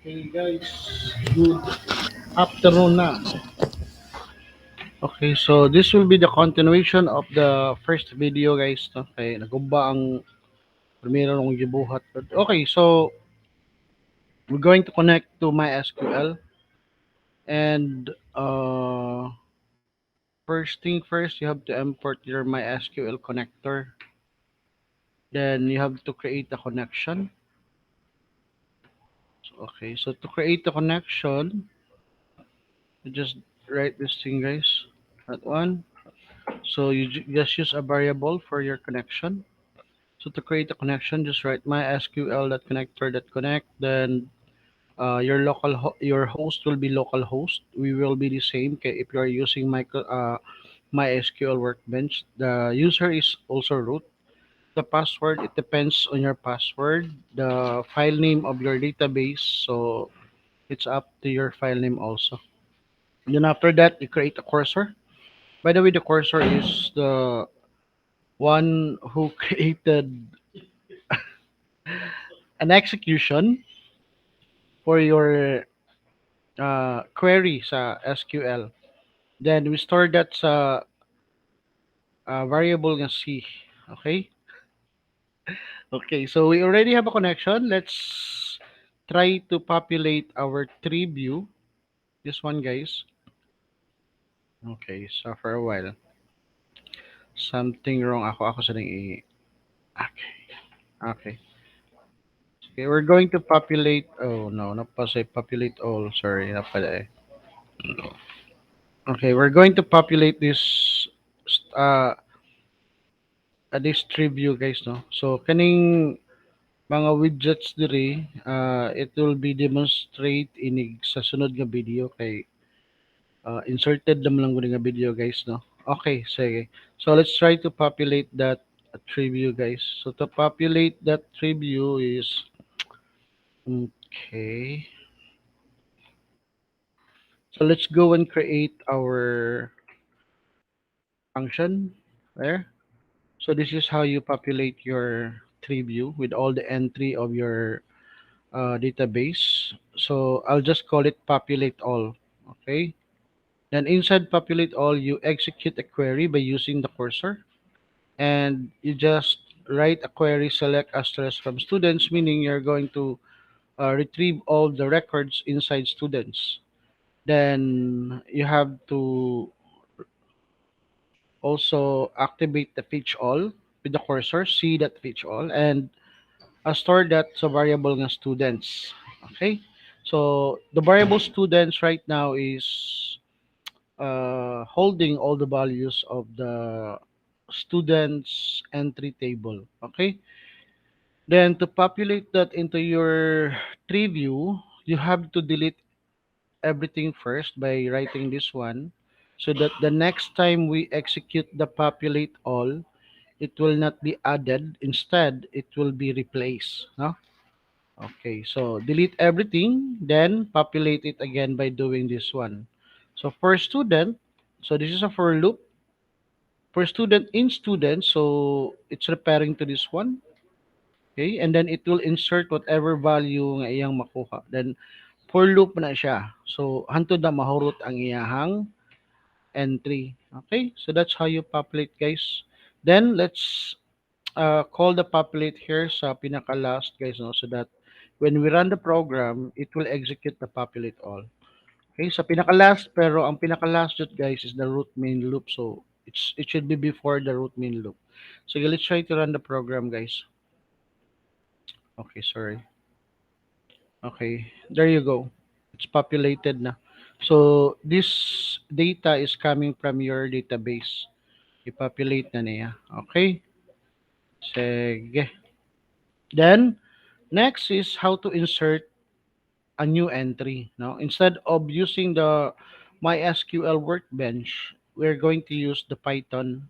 Hey guys, good afternoon na. Okay, so this will be the continuation of the first video guys. Okay, nagumba ang primero nung gibuhat. But okay, so we're going to connect to MySQL and first thing first, you have to import your MySQL connector. Then you have to create a connection. Okay, so to create a connection, you just write this thing guys. That one. So you just use a variable for your connection. So to create a connection, just write mysql.connector.connect. Then your host will be localhost. We will be the same. If you are using MySQL Workbench, the user is also root. The password, it depends on your password. The file name of your database, so it's up to your file name also. And then after that, you create a cursor. By the way, the cursor is the one who created an execution for your query sa SQL. Then we store that sa variable nga C. Okay? Okay, so we already have a connection. Let's try to populate our tree view. This one, guys. Okay, so for a while. Something wrong ako. Ako sa nang Okay, okay. Okay, we're going to populate. Oh, no. Not pa say populate all. Sorry, not pala eh. Okay, we're going to populate uh, this tree view, guys, no? So, kaning mga widgets diri, it will be demonstrate inig sa sunod nga video kay inserted naman lang gud nga video guys no. Okay, sige. So let's try to populate that tree view guys. So to populate that tree view is okay. So let's go and create our function there. So this is how you populate your tree view with all the entry of your database. So I'll just call it populate all. Okay. Then inside populate all, you execute a query by using the cursor, and you just write a query select asterisk from students, meaning you're going to retrieve all the records inside students. Then you have to also activate the fetch all with the cursor, see that fetch all, and store that sa variable ng students. Okay? So the variable students right now is holding all the values of the students entry table. Okay? Then to populate that into your tree view, you have to delete everything first by writing this one so that the next time we execute the populate all, it will not be added. Instead, it will be replaced. No? Okay, so delete everything, then populate it again by doing this one. So for student, so this is a for loop. For student in student, so it's referring to this one. Okay, and then it will insert whatever value nga iyang makuha. Then for loop na siya. So hantod na mahurot ang iyahang entry. Okay, so that's how you populate guys. Then let's call the populate here sa pinaka last guys no, so that when we run the program, it will execute the populate all. Okay, sa pinaka last, pero ang pinaka last jud guys is the root main loop. So it should be before the root main loop. So let's try to run the program guys. Okay, sorry. Okay, there you go. It's populated na. So this data is coming from your database. I-populate na niya. Okay? Sige. Then next is how to insert a new entry. No, instead of using the MySQL workbench, we're going to use the Python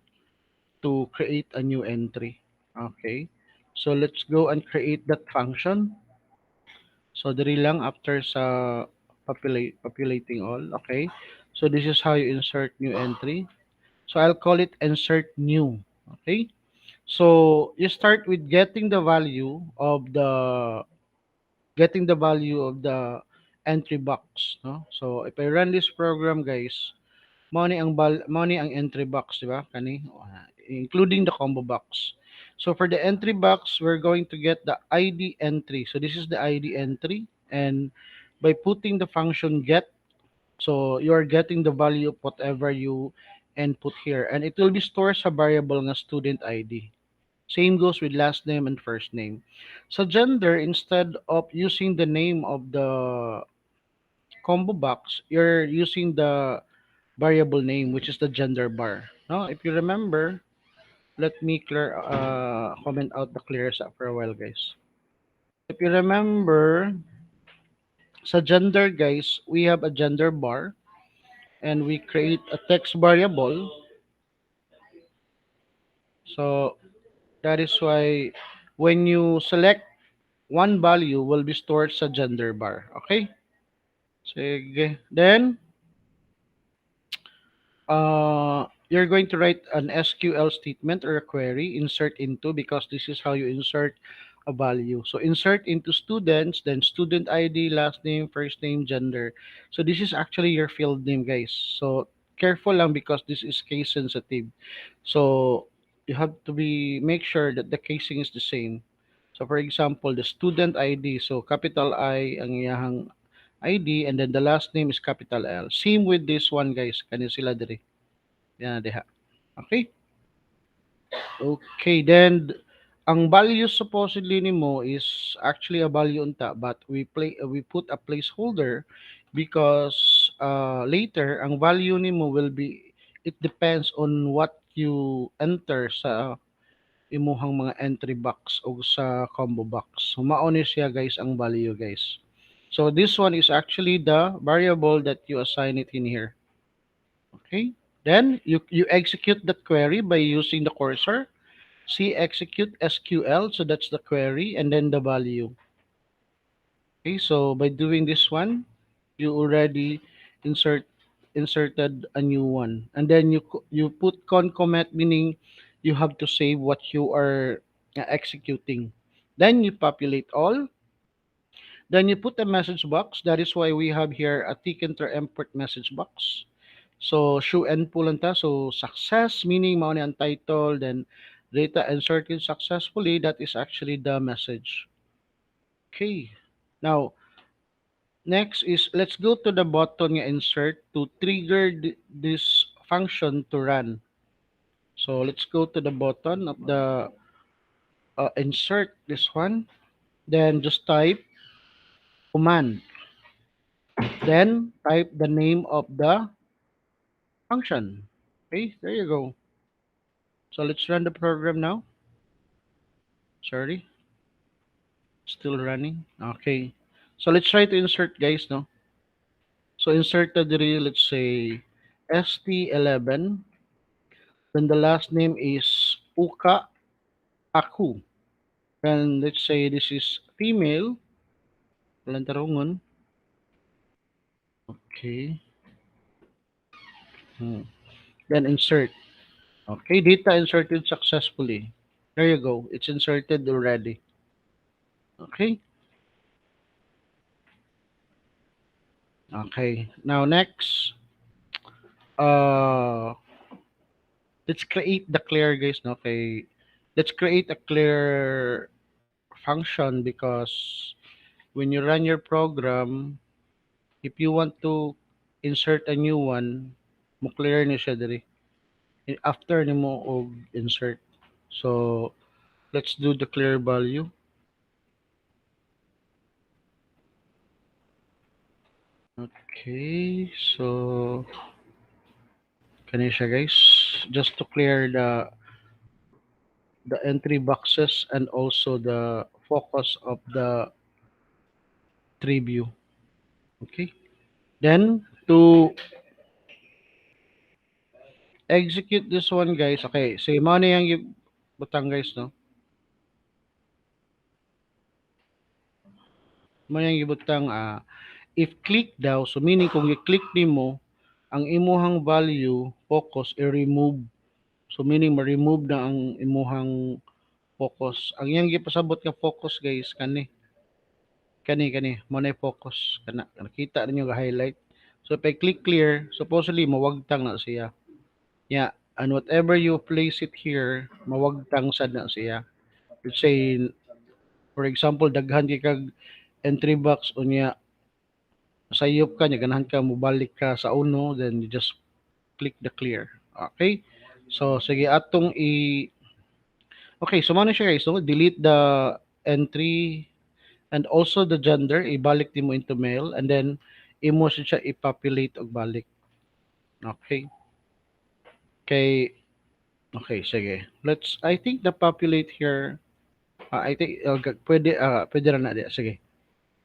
to create a new entry. Okay, so let's go and create that function. So diri lang after sa populating all. Okay, so this is how you insert new entry. So I'll call it insert new. Okay, so you start with getting the value of the getting the value of the entry box, no? So if I run this program, guys, money ang entry box, di ba? Kani, including the combo box. So for the entry box, we're going to get the ID entry. So this is the ID entry, and by putting the function get, so you are getting the value of whatever you input here, and it will be stored sa variable nga student ID. Same goes with last name and first name. So gender, instead of using the name of the combo box, you're using the variable name, which is the gender bar. Now, if you remember, let me comment out the clears for a while, guys. If you remember, sa gender, guys, we have a gender bar, and we create a text variable. So that is why when you select one value will be stored sa gender bar. Okay? Sige. Then, you're going to write an SQL statement or a query, insert into, because this is how you insert a value. So insert into students, then student ID, last name, first name, gender. So this is actually your field name, guys. So careful lang because this is case sensitive. So you have to make sure that the casing is the same. So for example, the student ID, so capital I ang iyahang ID, and then the last name is capital L. Same with this one, guys. Kani sila diri. Yan diha. Okay? Okay, then ang value supposedly nimo is actually a value unta, but we put a placeholder because later ang value nimo will be, it depends on what you enter sa imuhang mga entry box o sa combo box. So mao ni siya, guys, ang value, guys. So this one is actually the variable that you assign it in here. Okay? Then you execute that query by using the cursor. See execute SQL, so that's the query, and then the value. Okay, so by doing this one, you already inserted a new one, and then you put concatenate, meaning you have to save what you are executing. Then you populate all. Then you put a message box. That is why we have here a tick enter import message box. So show and pull anta. So success, meaning mao ni ang title, then data inserted successfully. That is actually the message. Okay. Now next is, let's go to the button nga insert to trigger this function to run. So let's go to the button of the insert this one. Then just type command. Then type the name of the function. Okay, there you go. So let's run the program now. Sorry, still running. Okay. So let's try to insert, guys, no? So insert the diri, let's say ST11. Then the last name is Uka Aku. Then let's say this is female. Walang tarungon. Okay. Then insert. Okay, data inserted successfully. There you go. It's inserted already. Okay. Okay. Now next, uh, let's create the clear, guys. No? Okay. Let's create a clear function because when you run your program, if you want to insert a new one, mo clear ni siya diri. After nimo og insert. So let's do the clear value. Okay, so kani siya, guys. Just to clear the entry boxes and also the focus of the tree view. Okay. Then to execute this one, guys. Okay, so mo na yang butang, guys, no. Mo yang ibutang if click daw, so meaning kung i-click nimo ang imuhang value focus i-remove. So meaning ma-remove na ang imuhang focus. Ang iyang gipasabot nga focus, guys, kani. Kani mo na focus kana nakita ninyo ga highlight. So if I click clear, supposedly mawagtang na siya. Yeah, and whatever you place it here, mawagtang sad na siya. Let's say, for example, daghan kay kag entry box unya sayop ka nya ganahan ka mobalik ka sa uno, then you just click the clear. Okay? So sige atong okay, so mano siya guys, so delete the entry and also the gender, ibalik din mo into male, and then imo siya i-populate og balik. Okay? Kay okay, sige. I think the populate here, I think, pwede na na di. Sige.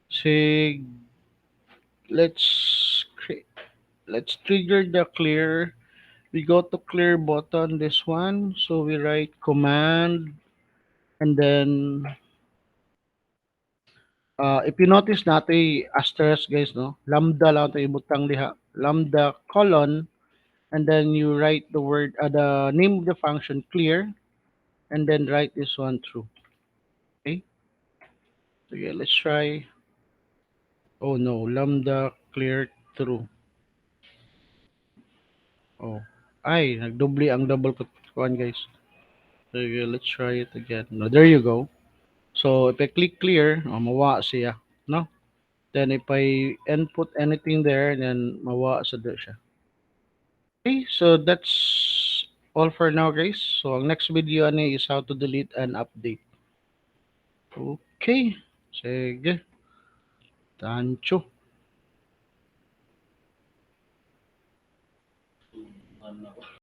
Sig, let's, let's trigger the clear. We go to clear button, this one. So we write command, and then, if you notice nato asterisk guys, no? Lambda lang ito ibutang diha. Lambda colon, and then you write the name of the function clear, and then write this one true. Okay? So yeah, let's try. Oh no, lambda clear true. Oh, ay, nagdoble ang double kuan guys. So yeah, let's try it again. No, there you go. So if I click clear, mawa siya, no? Then if I input anything there, then mawa sa do siya. Okay, so that's all for now guys. So ang next video ani is how to delete and update. Okay, sige. Tancho.